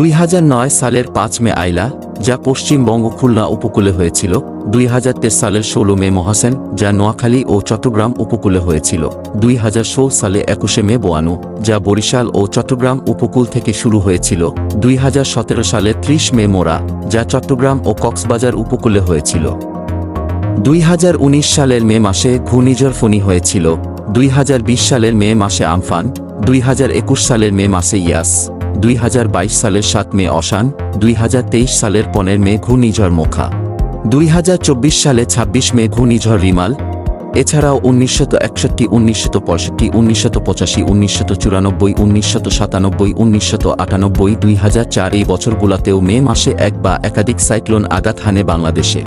2009 সালের 5 মে আইলা, যা পশ্চিমবঙ্গ খুলনা উপকূলে হয়েছিল। 2013 সালের 16 মে মহাসেন, যা নোয়াখালী ও চট্টগ্রাম উপকূলে হয়েছিল। 2016 সালে 21 মে বোয়ানু, যা বরিশাল ও চট্টগ্রাম উপকূল থেকে শুরু হয়েছিল। 2017 সালে 30 মে মোরা, যা চট্টগ্রাম ও কক্সবাজার উপকূলে হয়েছিল। 2019 সালের মে মাসে ঘূর্ণিঝড় ফণী হয়েছিল। 2020 সালের মে মাসে আমফান। 2021 সালের মে মাসে ইয়াস। 2022 সালের 7 মে অশান। 2023 সালের 15 মে ঘূর্ণিঝড় মোখা। 2024 সালে 26 মে ঘূর্ণিঝড় রিমাল। এছাড়াও 1961, 1965, 1985, 1994, 1997, 1998, 2004 এই বছরগুলোতেও মে মাসে এক বা একাধিক সাইক্লোন আঘাত হানে বাংলাদেশে।